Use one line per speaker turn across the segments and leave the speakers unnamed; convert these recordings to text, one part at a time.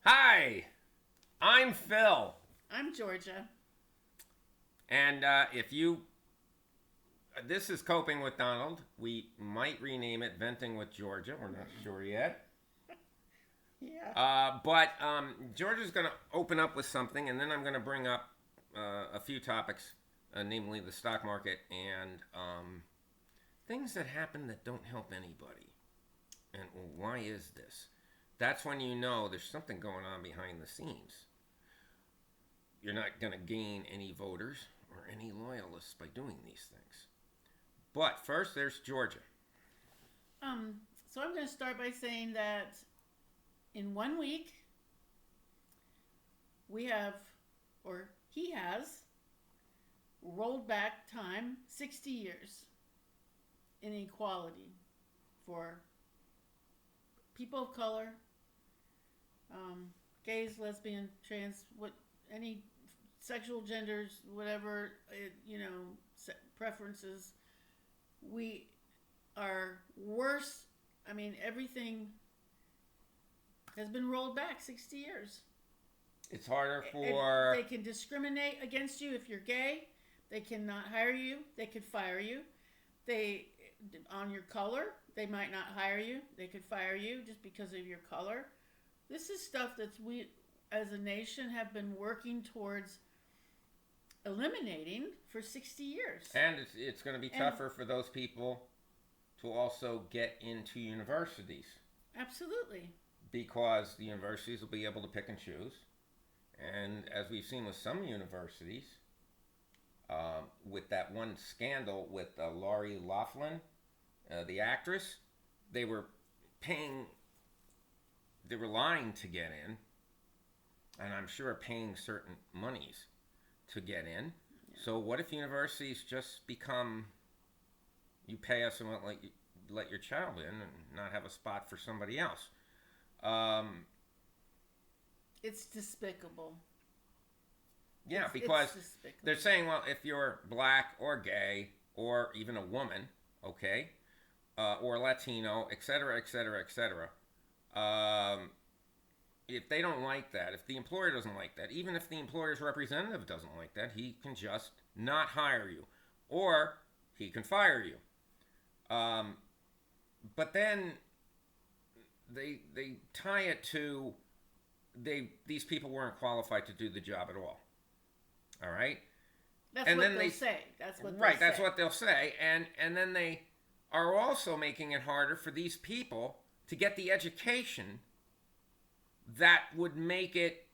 Hi, I'm Phil.
I'm Georgia.
And if you, this is Coping with Donald. We might rename it Venting with Georgia. We're not sure yet.
Yeah.
But Georgia's going to open up with something, and then I'm going to bring up a few topics, namely the stock market and things that happen that don't help anybody. And why is this? That's when you know there's something going on behind the scenes. You're not going to gain any voters or any loyalists by doing these things. But first, there's Georgia.
So I'm going to start by saying that in 1 week, we have, or he has, rolled back time 60 years in equality for people of color, gays, lesbian, trans, any sexual genders, whatever, preferences. We are worse. I mean, everything has been rolled back 60 years.
It's harder
And they
for.
can discriminate against you if you're gay. They cannot hire you. They could fire you. They, on your color, they might not hire you. They could fire you just because of your color. This is stuff that we, as a nation, have been working towards eliminating for 60 years.
And it's going to be
And
tougher for those people to also get into universities
absolutely.
because the universities will be able to pick and choose. And as we've seen with some universities, with that one scandal with Lori Loughlin, the actress, they were paying, they were lying to get in, and I'm sure paying certain monies to get in.
Yeah.
So what if universities just become, you pay us and won't let your child in and not have a spot for somebody else? Um,
It's despicable.
yeah,
It's
because
despicable.
they're saying, well, if you're black or gay or even a woman, okay, or Latino, et cetera, et cetera, et cetera, if they don't like that, if the employer doesn't like that, even if the employer's representative doesn't like that, he can just not hire you, or he can fire you. Um, but then they tie it to these people weren't qualified to do the job at all. All right,
That's
and
what
then
they'll
they
say. That's what
right,
they'll
that's
say.
what they'll say, and then they are also making it harder for these people to get the education that would make it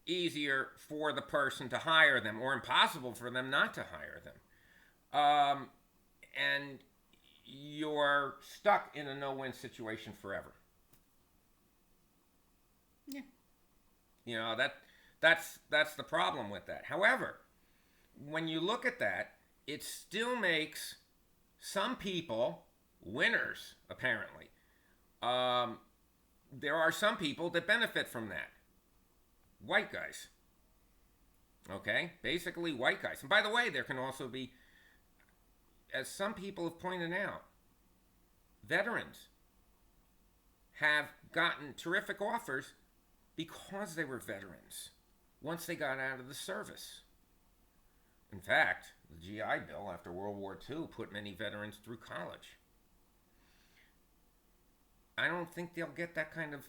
easier for the person to hire them or impossible for them not to hire them. And you're stuck in a no-win situation forever.
Yeah.
You know that's the problem with that. However, when you look at that, it still makes some people winners. Apparently, there are some people that benefit from that. White guys. Okay, basically white guys. And by the way, there can also be, as some people have pointed out, veterans have gotten terrific offers because they were veterans once they got out of the service. In fact, the GI Bill after World War II put many veterans through college. I don't think they'll get that kind of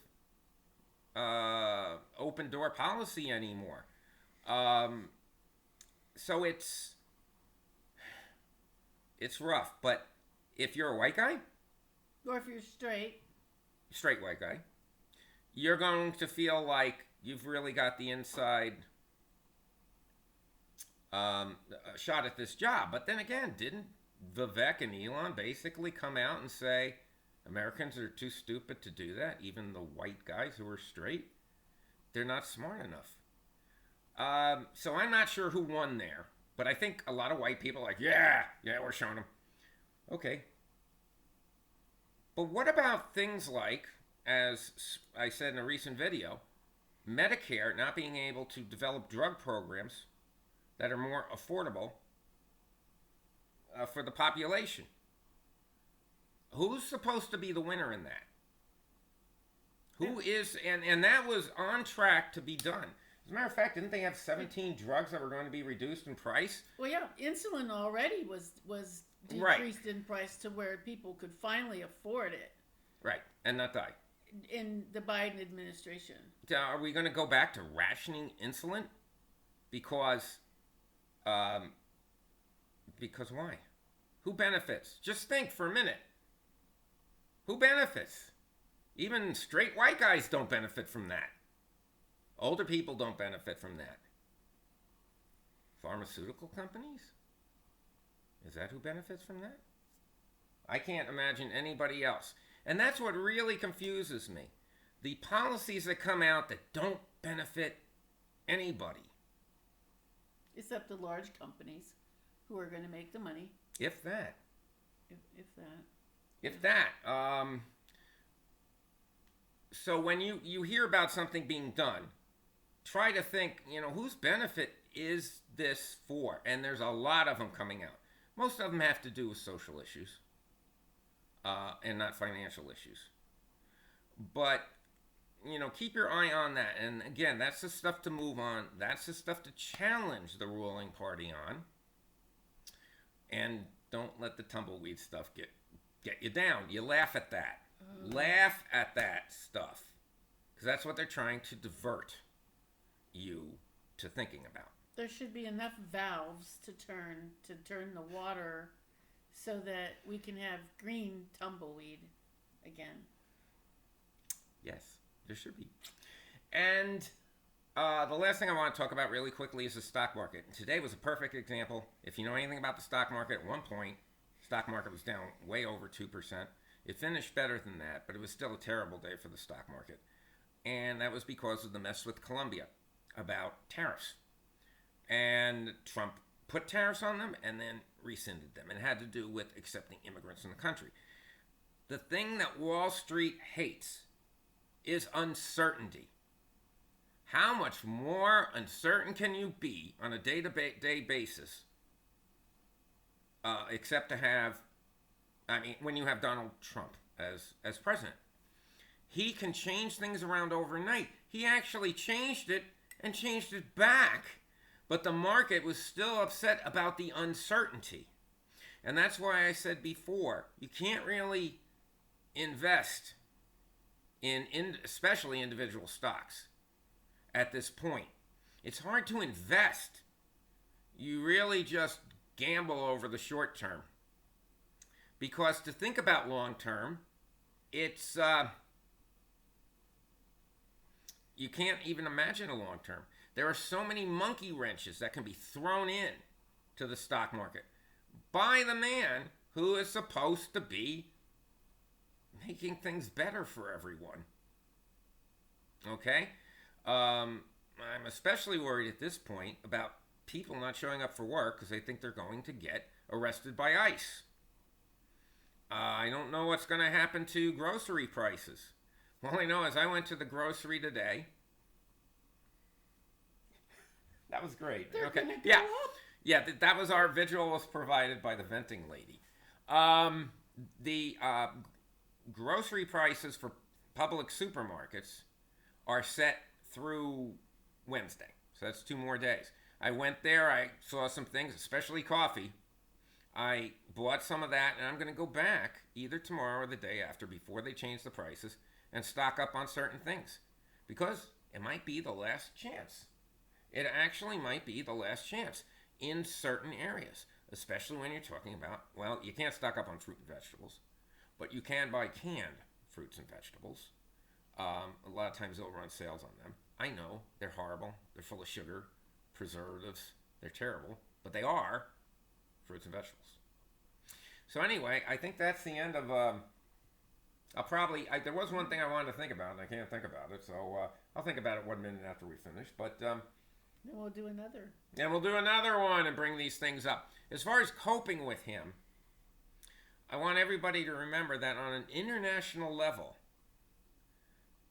open door policy anymore. Um, so it's rough. But if you're a white guy,
Or if you're straight,
straight white guy, you're going to feel like you've really got the inside shot at this job. But then again, didn't Vivek and Elon basically come out and say Americans are too stupid to do that? Even the white guys who are straight, they're not smart enough. So I'm not sure who won there, but I think a lot of white people are like, yeah, we're showing them. Okay, but what about things like, as I said in a recent video, Medicare not being able to develop drug programs that are more affordable for the population? Who's supposed to be the winner in that? Who is, and that was on track to be done. As a matter of fact, didn't they have 17 drugs that were going to be reduced in price?
Well, yeah, insulin already was
Right.
decreased in price to where people could finally afford it
Right, and not die.
in the Biden administration.
Are we going to go back to rationing insulin? Because why? Who benefits? Just think for a minute. Who benefits? Even straight white guys don't benefit from that. Older people don't benefit from that. Pharmaceutical companies? Is that who benefits from that? I can't imagine anybody else. And that's what really confuses me. The policies that come out that don't benefit anybody.
Except the large companies who are going to make the money.
If that.
If that.
If that. So when you hear about something being done, try to think, whose benefit is this for? And there's a lot of them coming out. Most of them have to do with social issues and not financial issues. But, keep your eye on that. And again, that's the stuff to move on. That's the stuff to challenge the ruling party on. And don't let the tumbleweed stuff get you down. You laugh at that. Laugh at that stuff. Because that's what they're trying to divert you to thinking about.
There should be enough valves to turn the water so that we can have green tumbleweed again.
Yes, there should be. And the last thing I want to talk about really quickly is the stock market. Today was a perfect example. If you know anything about the stock market, at one point, stock market was down way over 2%. It finished better than that, but it was still a terrible day for the stock market. And that was because of the mess with Colombia about tariffs. And Trump put tariffs on them and then rescinded them. And it had to do with accepting immigrants in the country. The thing that Wall Street hates is uncertainty. How much more uncertain can you be on a day-to-day basis except to have, when you have Donald Trump as president? He can change things around overnight. He actually changed it and changed it back. But the market was still upset about the uncertainty. And that's why I said before, you can't really invest in especially individual stocks at this point. It's hard to invest. You really just gamble over the short term. Because to think about long term, it's you can't even imagine a long term. There are so many monkey wrenches that can be thrown in to the stock market by the man who is supposed to be making things better for everyone. Okay? I'm especially worried at this point about people not showing up for work because they think they're going to get arrested by ICE. I don't know what's going to happen to grocery prices. All I know is I went to the grocery today. That was great.
They're
okay.
gonna go
Yeah.
up.
Yeah, that was our vigil was provided by the venting lady. The grocery prices for public supermarkets are set through Wednesday. So that's 2 more days. I went there. I saw some things, especially coffee. I bought some of that, and I'm going to go back either tomorrow or the day after before they change the prices and stock up on certain things. Because it might be the last chance. It actually might be the last chance in certain areas, especially when you're talking about, well, you can't stock up on fruit and vegetables, but you can buy canned fruits and vegetables. A lot of times they'll run sales on them. I know, they're horrible. They're full of sugar, preservatives. They're terrible, but they are fruits and vegetables. So anyway, I think that's the end of... there was one thing I wanted to think about, and I can't think about it, so I'll think about it 1 minute after we finish, but...
Then we'll do another.
And we'll do another one and bring these things up. As far as coping with him, I want everybody to remember that on an international level,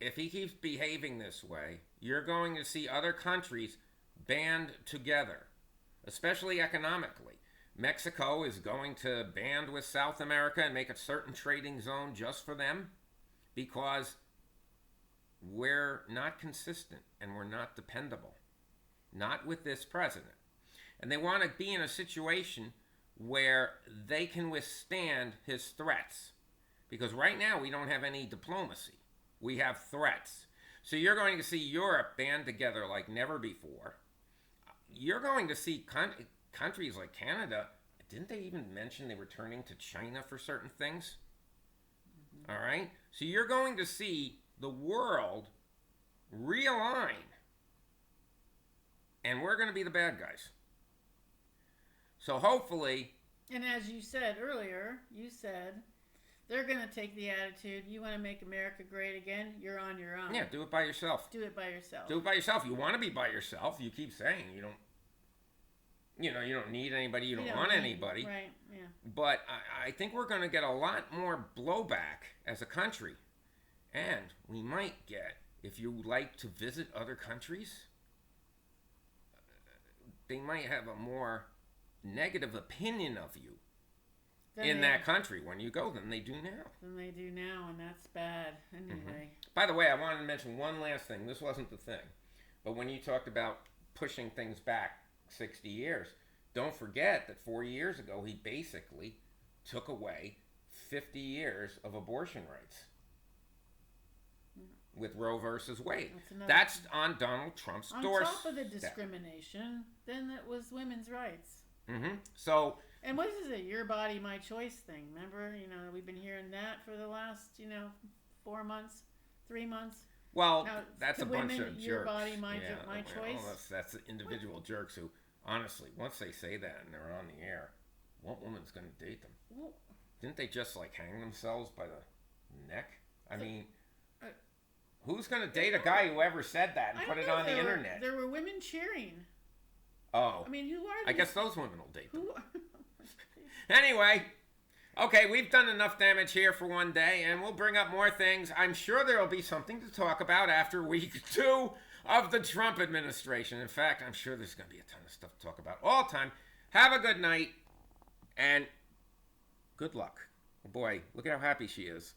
if he keeps behaving this way, you're going to see other countries band together, especially economically. Mexico is going to band with South America and make a certain trading zone just for them because we're not consistent and we're not dependable. Not with this president. And they want to be in a situation where they can withstand his threats. Because right now we don't have any diplomacy. We have threats. So you're going to see Europe band together like never before. You're going to see countries like Canada. Didn't they even mention they were turning to China for certain things? Mm-hmm. All right? So you're going to see the world realign. And we're going to be the bad guys. So hopefully...
And as you said earlier, they're going to take the attitude, you want to make America great again, you're on your own.
Yeah, do it by yourself.
Do it by yourself.
Do it by yourself. You want to be by yourself. You keep saying you don't need anybody, you don't want anybody.
Right, yeah.
But I think we're going to get a lot more blowback as a country. And we might get, if you like to visit other countries, they might have a more negative opinion of you in that country when you go than they do now.
Than they do now, and that's bad anyway.
Mm-hmm. By the way, I wanted to mention one last thing. This wasn't the thing. But when you talked about pushing things back 60 years, don't forget that 4 years ago he basically took away 50 years of abortion rights. With Roe versus Wade. That's on Donald Trump's doorstep.
On top of the discrimination, then it was women's rights.
Mm-hmm. So...
And what is it? Your body, my choice thing. Remember, we've been hearing that for the last, 4 months, 3 months.
Well,
now,
that's a bunch of jerks.
Your body, my choice.
That's individual jerks who, honestly, once they say that and they're on the air, what woman's going to date them? Well, didn't they just hang themselves by the neck? I mean... Who's going to date a guy who ever said that and put it on the internet?
There were women cheering.
Oh.
I mean, who are
these? I guess those women will date them.
Who?
Anyway, okay, we've done enough damage here for one day, and we'll bring up more things. I'm sure there will be something to talk about after week 2 of the Trump administration. In fact, I'm sure there's going to be a ton of stuff to talk about all the time. Have a good night, and good luck. Oh boy, look at how happy she is.